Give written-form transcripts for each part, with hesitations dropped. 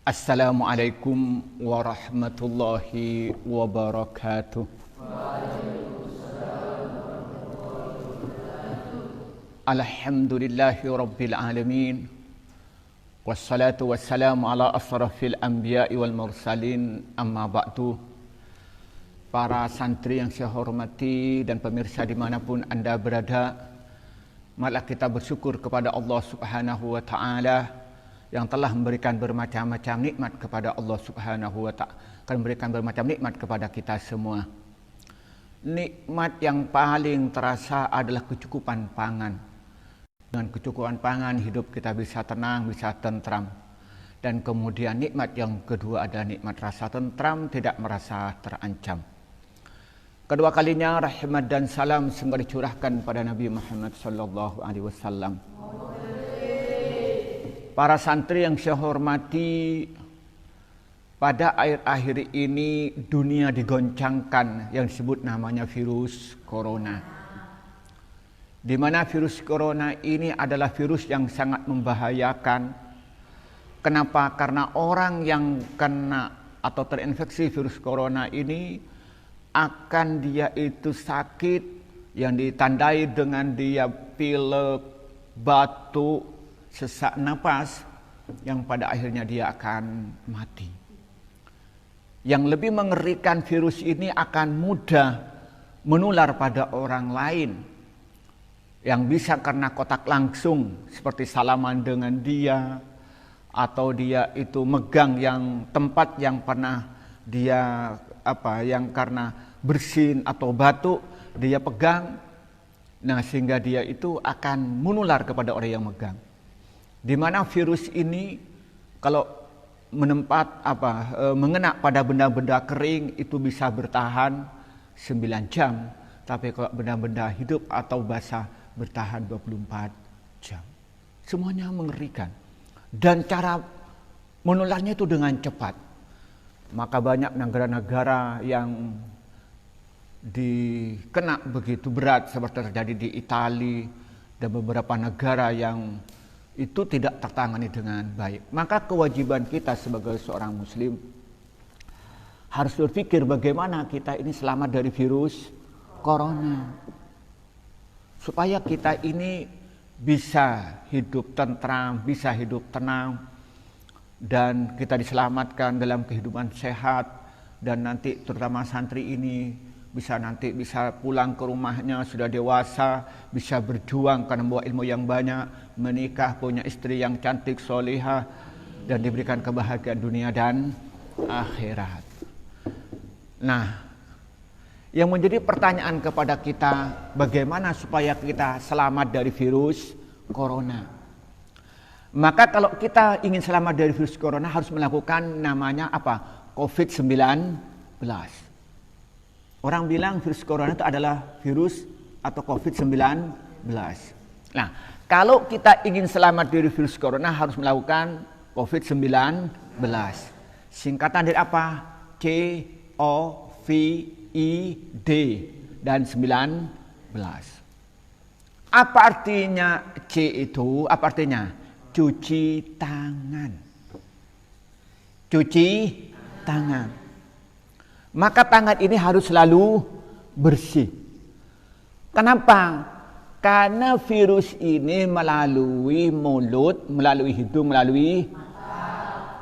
Assalamualaikum warahmatullahi wabarakatuh. Alhamdulillahi rabbil alamin. Wassalatu wassalamu ala asrafil anbiya'i wal mursalin. Amma ba'du. Para santri yang saya hormati dan pemirsa dimanapun Anda berada, marilah kita bersyukur kepada Allah Subhanahu wa ta'ala yang telah memberikan bermacam-macam nikmat kepada Allah Subhanahu wa ta'ala, akan memberikan bermacam nikmat kepada kita semua. Nikmat yang paling terasa adalah kecukupan pangan. Dengan kecukupan pangan hidup kita bisa tenang, bisa tentram. Dan kemudian nikmat yang kedua adalah nikmat rasa tentram, tidak merasa terancam. Kedua kalinya rahmat dan salam semoga dicurahkan pada Nabi Muhammad sallallahu alaihi wasallam. Para santri yang saya hormati, pada akhir-akhir ini dunia digoncangkan yang disebut namanya virus corona. Di mana virus corona ini adalah virus yang sangat membahayakan. Kenapa? Karena orang yang kena atau terinfeksi virus corona ini akan dia itu sakit yang ditandai dengan dia pilek, batuk, sesak napas, yang pada akhirnya dia akan mati. Yang lebih mengerikan, virus ini akan mudah menular pada orang lain, yang bisa karena kontak langsung seperti salaman dengan dia, atau dia itu megang yang tempat yang pernah dia yang karena bersin atau batuk dia pegang, nah sehingga dia itu akan menular kepada orang yang megang. Di mana virus ini kalau mengena pada benda-benda kering itu bisa bertahan 9 jam, tapi kalau benda-benda hidup atau basah bertahan 24 jam. Semuanya mengerikan. Dan cara menularnya itu dengan cepat. Maka banyak negara-negara yang dikena begitu berat seperti terjadi di Italia dan beberapa negara yang itu tidak tertangani dengan baik. Maka kewajiban kita sebagai seorang muslim harus berpikir bagaimana kita ini selamat dari virus corona, supaya kita ini bisa hidup tentram, bisa hidup tenang, dan kita diselamatkan dalam kehidupan sehat. Dan nanti terutama santri ini bisa pulang ke rumahnya sudah dewasa, bisa berjuang karena membawa ilmu yang banyak, menikah, punya istri yang cantik, solihah, dan diberikan kebahagiaan dunia dan akhirat. Nah, yang menjadi pertanyaan kepada kita, bagaimana supaya kita selamat dari virus corona? Maka kalau kita ingin selamat dari virus corona harus melakukan namanya COVID-19. Orang bilang virus corona itu adalah virus atau COVID-19. Nah, kalau kita ingin selamat dari virus corona harus melakukan COVID-19. Singkatan dari apa? COVID dan 19. Apa artinya C itu? Apa artinya? Cuci tangan. Cuci tangan. Maka tangan ini harus selalu bersih. Kenapa? Karena virus ini melalui mulut, melalui hidung, melalui mata.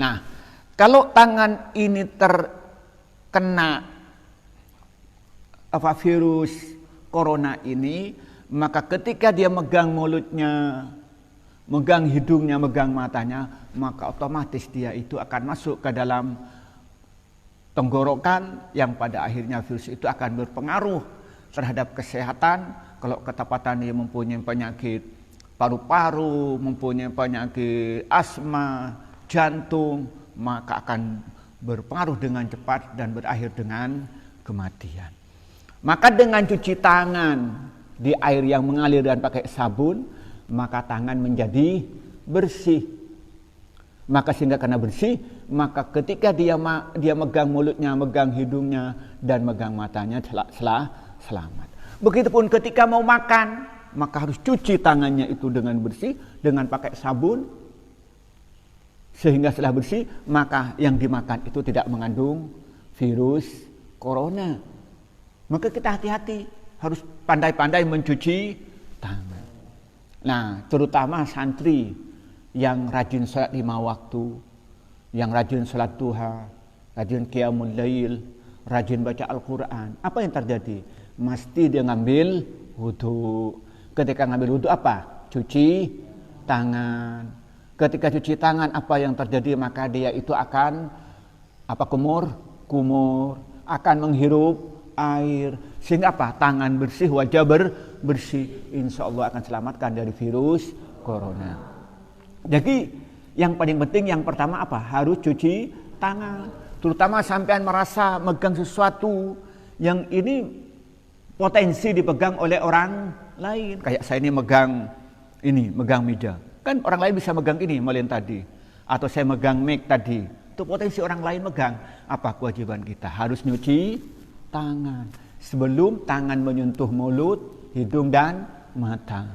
Nah, kalau tangan ini terkena virus corona ini, maka ketika dia megang mulutnya, megang hidungnya, megang matanya, maka otomatis dia itu akan masuk ke dalam tenggorokan, yang pada akhirnya virus itu akan berpengaruh terhadap kesehatan. Kalau ketepatan dia mempunyai penyakit paru-paru, mempunyai penyakit asma, jantung, maka akan berpengaruh dengan cepat dan berakhir dengan kematian. Maka dengan cuci tangan di air yang mengalir dan pakai sabun, maka tangan menjadi bersih. Maka sehingga karena bersih, maka ketika dia megang mulutnya, megang hidungnya, dan megang matanya selamat. Begitupun ketika mau makan, maka harus cuci tangannya itu dengan bersih, dengan pakai sabun, Sehingga setelah bersih, maka yang dimakan itu tidak mengandung virus corona. Maka kita hati-hati, harus pandai-pandai mencuci tangan. Nah, terutama santri yang rajin sholat 5 waktu, yang rajin sholat duha, rajin qiyamul lail, rajin baca Al-Quran. Apa yang terjadi? Mesti dia ngambil wudhu. Ketika ngambil wudhu apa? Cuci tangan. Ketika cuci tangan, apa yang terjadi? Maka dia itu akan kumur, akan menghirup air. Sehingga apa? Tangan bersih, wajah bersih. Insya Allah akan selamatkan dari virus corona. Jadi yang paling penting yang pertama apa? Harus cuci tangan. Terutama sampean merasa megang sesuatu yang ini potensi dipegang oleh orang lain. Kayak saya ini megang meja. Kan orang lain bisa megang ini malin tadi. Atau saya megang mic tadi. Itu potensi orang lain megang. Apa kewajiban kita? Harus nyuci tangan. Sebelum tangan menyentuh mulut, hidung dan mata.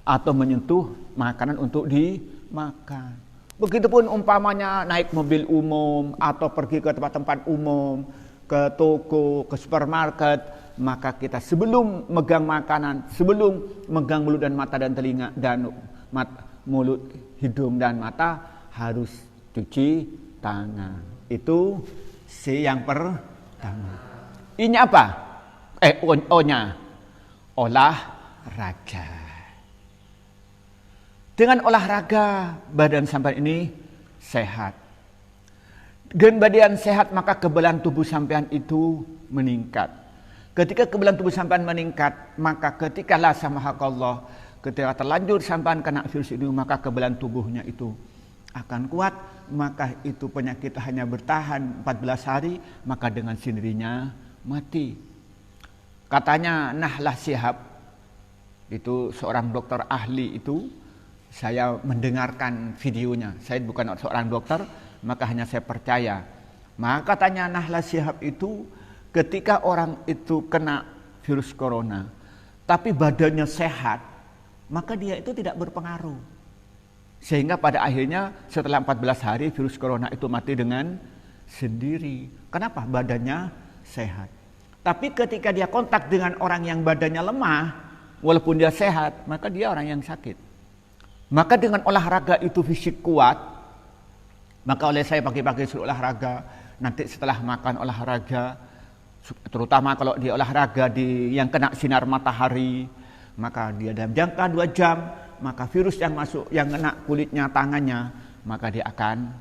Atau menyentuh makanan untuk dimakan. Begitupun umpamanya naik mobil umum. Atau pergi ke tempat-tempat umum. Ke toko, ke supermarket. Maka kita sebelum megang makanan, sebelum megang mulut dan mata dan telinga dan mulut, hidung dan mata harus cuci tangan. Itu yang pertama. Ini apa? O-nya olahraga. Dengan olahraga badan sampean ini sehat. Dengan badan sehat maka kekebalan tubuh sampean itu meningkat. Ketika kekebalan tubuh sampean meningkat, maka ketika la samahakallah, ketika terlanjur sampean kena virus ini, maka kekebalan tubuhnya itu akan kuat, maka itu penyakit hanya bertahan 14 hari, maka dengan sendirinya mati. Katanya Nahlah Shihab, itu seorang dokter ahli itu, saya mendengarkan videonya, saya bukan seorang dokter, maka hanya saya percaya. Maka katanya Nahlah Shihab itu, ketika orang itu kena virus corona, tapi badannya sehat, maka dia itu tidak berpengaruh. Sehingga pada akhirnya setelah 14 hari virus corona itu mati dengan sendiri. Kenapa? Badannya sehat. Tapi ketika dia kontak dengan orang yang badannya lemah, walaupun dia sehat, maka dia orang yang sakit. Maka dengan olahraga itu fisik kuat, maka oleh saya pagi-pagi suruh olahraga, nanti setelah makan olahraga, terutama kalau dia olahraga yang kena sinar matahari, maka dia dalam jangka 2 jam, maka virus yang masuk, yang kena kulitnya, tangannya, maka dia akan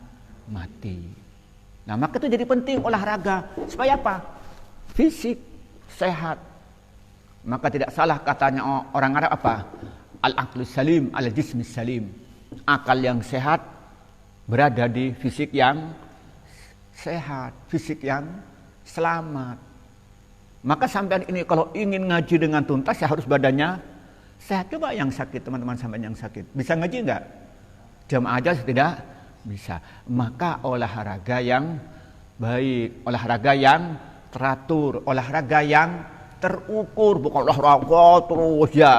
mati. Nah, maka itu jadi penting olahraga. Supaya apa? Fisik sehat. Maka tidak salah katanya orang Arab apa? Al-aqlus salim, al-jismis salim. Akal yang sehat berada di fisik yang sehat, fisik yang selamat. Maka sampean ini kalau ingin ngaji dengan tuntas ya harus badannya sehat. Coba yang sakit, teman-teman sampean yang sakit, bisa ngaji enggak? Jamaah aja tidak bisa. Maka olahraga yang baik, olahraga yang teratur, olahraga yang terukur, bukan olahraga terus ya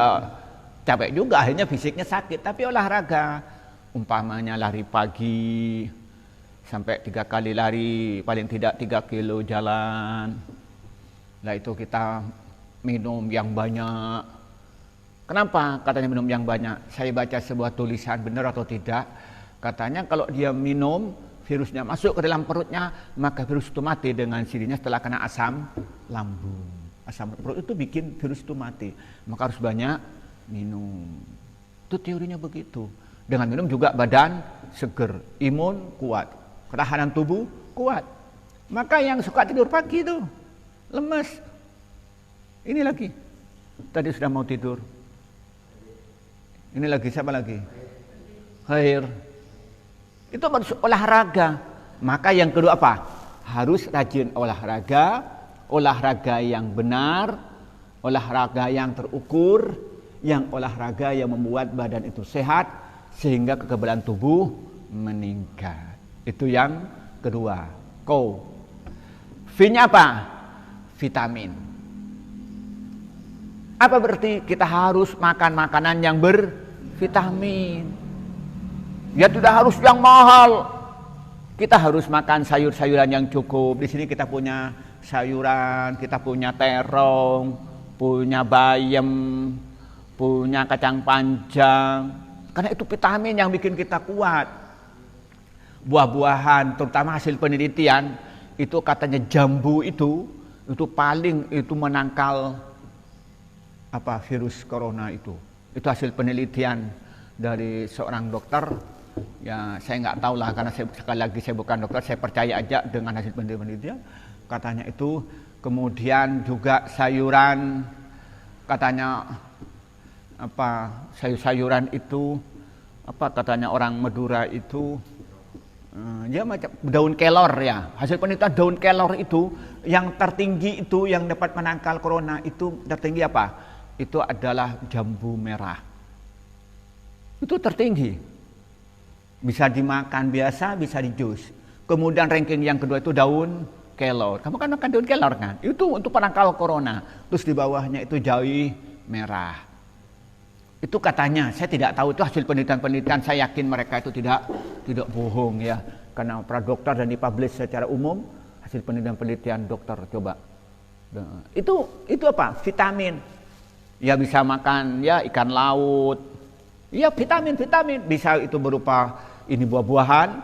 capek juga akhirnya fisiknya sakit. Tapi olahraga umpamanya lari pagi sampai 3 kali lari, paling tidak 3 kilo jalan. Nah itu kita minum yang banyak. Kenapa katanya minum yang banyak? Saya baca sebuah tulisan, benar atau tidak, katanya kalau dia minum, virusnya masuk ke dalam perutnya, maka virus itu mati dengan sendirinya setelah kena asam lambung. Asam perut itu bikin virus itu mati. Maka harus banyak minum. Itu teorinya begitu. Dengan minum juga badan seger, imun kuat, ketahanan tubuh kuat. Maka yang suka tidur pagi itu lemes. Ini lagi. Tadi sudah mau tidur. Ini lagi, siapa lagi? Khair. Itu harus olahraga. Maka yang kedua apa? Harus rajin olahraga. Olahraga yang benar. Olahraga yang terukur. Yang olahraga yang membuat badan itu sehat. Sehingga kekebalan tubuh meningkat. Itu yang kedua. V-nya apa? Vitamin. Apa berarti kita harus makan makanan yang bervitamin? Ya tidak harus yang mahal. Kita harus makan sayur-sayuran yang cukup. Di sini kita punya sayuran, kita punya terong, punya bayam, punya kacang panjang. Karena itu vitamin yang bikin kita kuat. Buah-buahan, terutama hasil penelitian, itu katanya jambu itu paling itu menangkal virus corona itu. Itu hasil penelitian dari seorang dokter. Ya saya nggak tahu lah, karena sekali lagi saya bukan dokter, saya percaya aja dengan hasil penelitian. Katanya itu, kemudian juga sayuran, katanya sayur-sayuran itu katanya orang Madura itu ya macam daun kelor ya. Hasil penelitian daun kelor itu yang tertinggi itu yang dapat menangkal corona itu tertinggi apa? Itu adalah jambu merah. Itu tertinggi. Bisa dimakan biasa, bisa di jus. Kemudian ranking yang kedua itu daun kelor. Kamu kan makan daun kelor kan? Itu untuk penangkal corona. Terus di bawahnya itu jawi merah. Itu katanya, saya tidak tahu itu hasil penelitian-penelitian. Saya yakin mereka itu tidak bohong ya. Karena para dokter dan dipublish secara umum hasil penelitian-penelitian dokter. Coba. Itu apa? Vitamin. Ya bisa makan ya ikan laut. Ya vitamin. Bisa itu berupa ini buah-buahan,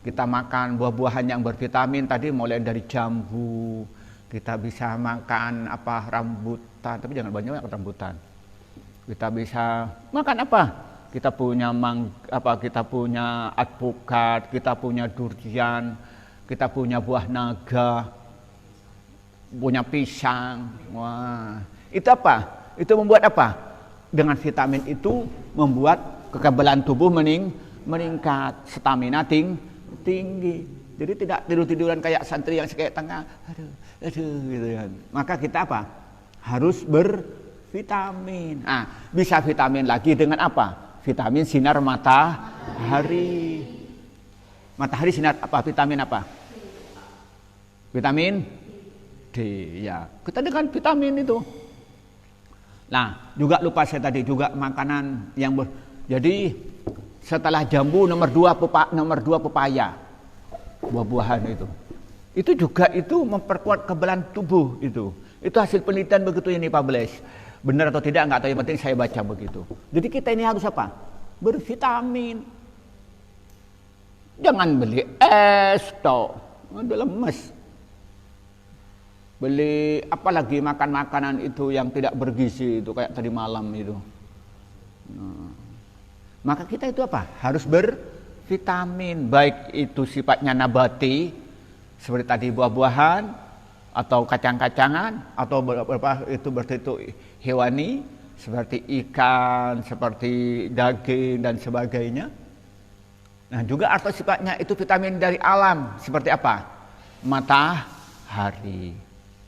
kita makan buah-buahan yang bervitamin tadi mulai dari jambu, kita bisa makan rambutan, tapi jangan banyak rambutan. Kita bisa makan kita punya kita punya alpukat, kita punya durian, kita punya buah naga, punya pisang. Wah, itu apa? Itu membuat apa? Dengan vitamin itu membuat kekebalan tubuh meningkat, stamina tinggi. Jadi tidak tidur-tiduran kayak santri yang kayak tengah, aduh gitu kan. Maka kita harus bervitamin. Bisa vitamin lagi dengan apa? Vitamin sinar matahari. Matahari sinar vitamin apa? Vitamin D ya. Kita dengan vitamin itu. Nah, juga lupa saya tadi juga makanan yang jadi setelah jambu nomor 2 pepaya. Buah-buahan itu. Itu juga itu memperkuat kekebalan tubuh itu. Itu hasil penelitian begitu ini publish. Benar atau tidak enggak tahu, yang penting saya baca begitu. Jadi kita ini harus bervitamin. Jangan beli es toh. Udah lemes. Beli apalagi makan makanan itu yang tidak bergizi itu kayak tadi malam itu. Maka kita itu harus bervitamin, baik itu sifatnya nabati seperti tadi buah-buahan atau kacang-kacangan, atau itu berbentuk hewani seperti ikan, seperti daging dan sebagainya. Nah, juga atau sifatnya itu vitamin dari alam seperti apa? Matahari.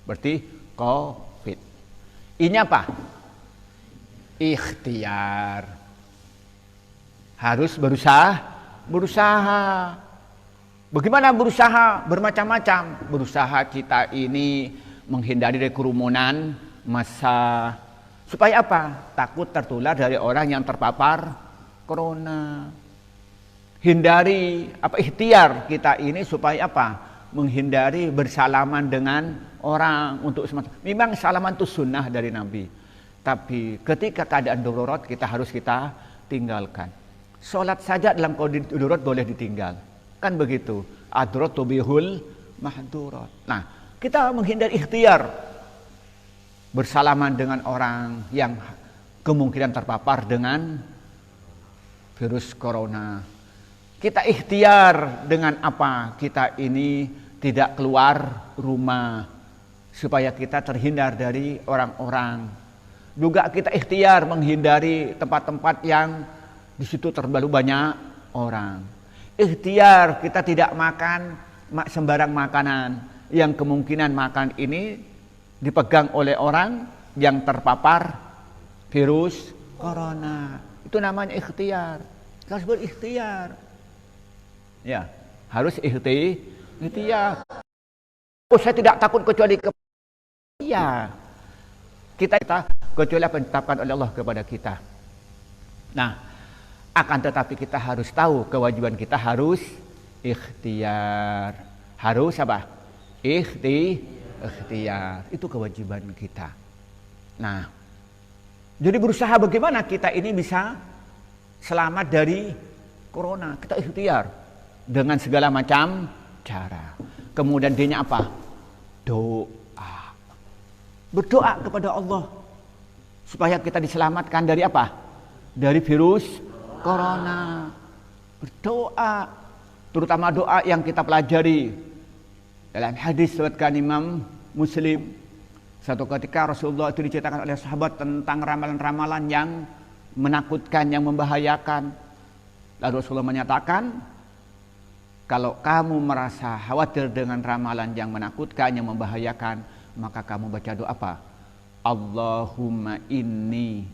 Berarti COVID. Ini apa? Ikhtiar. Harus berusaha. Bagaimana berusaha? Bermacam-macam. Berusaha kita ini menghindari dari kerumunan massa. Supaya apa? Takut tertular dari orang yang terpapar corona. Hindari ikhtiar kita ini supaya apa? Menghindari bersalaman dengan orang untuk semacam. Memang salaman itu sunnah dari Nabi. Tapi ketika keadaan darurat kita harus tinggalkan. Sholat saja dalam kondisi darurat boleh ditinggal. Kan begitu. Ad-darurat tubihul mahdurat. Nah, kita menghindari ikhtiar bersalaman dengan orang yang kemungkinan terpapar dengan virus corona. Kita ikhtiar dengan apa? Kita ini tidak keluar rumah supaya kita terhindar dari orang-orang. Juga kita ikhtiar menghindari tempat-tempat yang di situ terlalu banyak orang. Ikhtiar kita tidak makan sembarang makanan yang kemungkinan makan ini dipegang oleh orang yang terpapar virus corona. Itu namanya ikhtiar. Kita harus berikhtiar. Ya, harus ikhtiar. Oh, saya tidak takut kecuali iya. Kita kecuali apa yang ditetapkan oleh Allah kepada kita. Nah, akan tetapi kita harus tahu kewajiban kita harus ikhtiar. Harus apa? Ikhtiar. Itu kewajiban kita. Nah, jadi berusaha bagaimana kita ini bisa selamat dari corona. Kita ikhtiar dengan segala macam cara. Kemudian dia apa? Doa. Berdoa kepada Allah supaya kita diselamatkan dari apa? Dari virus corona. Berdoa, terutama doa yang kita pelajari dalam hadis riwayatkan Imam Muslim. Satu ketika Rasulullah itu diceritakan oleh sahabat tentang ramalan-ramalan yang menakutkan, yang membahayakan. Lalu Rasulullah menyatakan, kalau kamu merasa khawatir dengan ramalan yang menakutkan, yang membahayakan, maka kamu baca doa apa? Allahumma inni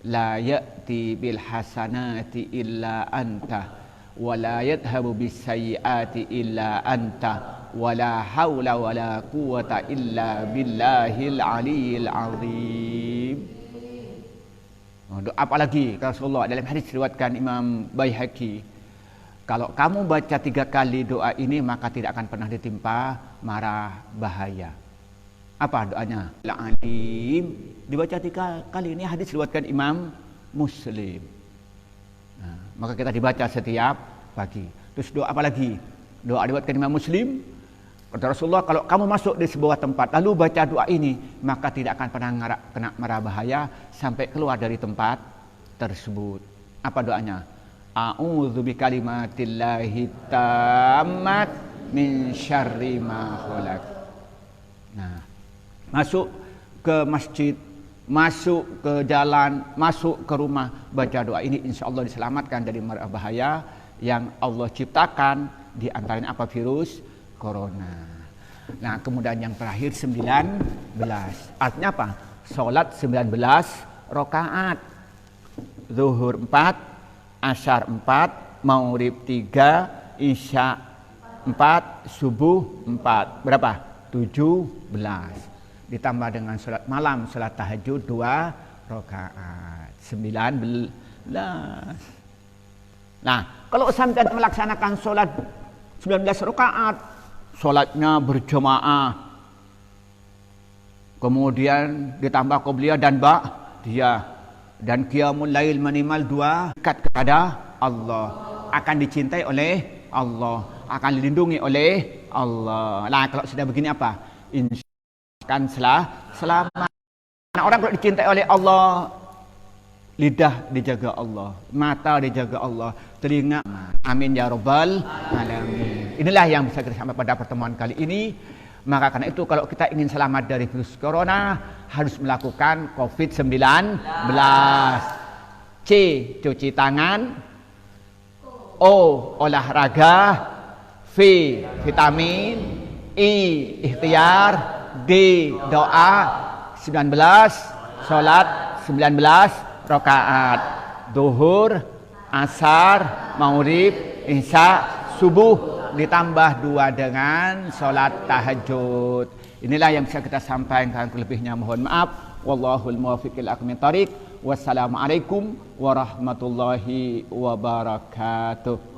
la ya'ti bil hasanati illa anta wa la yadhhabu bis sayyiati illa anta wa la haula wa la quwwata illa billahil aliyyil azim. Doa apa lagi Rasulullah dalam hadis riwayatkan Imam Baihaqi, kalau kamu baca 3 kali doa ini maka tidak akan pernah ditimpa mara bahaya. Apa doanya? Al-Alim. Dibaca 3 kali. Ini hadis riwayatkan Imam Muslim. Nah, maka kita dibaca setiap pagi. Terus doa apa lagi? Doa riwayatkan Imam Muslim. Kata Rasulullah, kalau kamu masuk di sebuah tempat lalu baca doa ini, maka tidak akan pernah kena mara bahaya sampai keluar dari tempat tersebut. Apa doanya? A'udzu bikalimatillahi tammat min syarri ma khalaq. Nah, masuk ke masjid, masuk ke jalan, masuk ke rumah, baca doa ini, insya Allah diselamatkan dari mara bahaya yang Allah ciptakan, di antaranya apa? Virus corona. Nah, kemudian yang terakhir 19. Artinya apa? Salat 19 rakaat. Zuhur 4, Asyar 4, Maghrib 3, Isya 4, Subuh 4. Berapa? 17. Ditambah dengan salat malam, salat tahajud 2 rakaat. 19. Nah, kalau sampai melaksanakan salat 19 rakaat, salatnya berjamaah, kemudian ditambah qobliyah dan ba'diyah, dan qiyamul lail minimal 2, dekat kepada Allah, akan dicintai oleh Allah, akan dilindungi oleh Allah. Nah, kalau sudah begini apa? Insya akan selamat. Nah, orang kalau dicintai oleh Allah, lidah dijaga Allah, mata dijaga Allah, telinga. Amin ya rabbal alamin. Inilah yang bisa kita sampai pada pertemuan kali ini. Maka karena itu kalau kita ingin selamat dari virus corona, harus melakukan COVID-19. C. Cuci tangan. O. Olahraga. V. Vitamin. I. Ikhtiar. D. Doa. 19. Salat 19 rakaat. Zuhur, Asar, Maghrib, Isya, Subuh, ditambah 2 dengan salat tahajud. Inilah yang bisa kita sampaikan, kelebihnya mohon maaf. Wallahul muwaffiq ila aqwamit thoriq. Wassalamualaikum warahmatullahi wabarakatuh.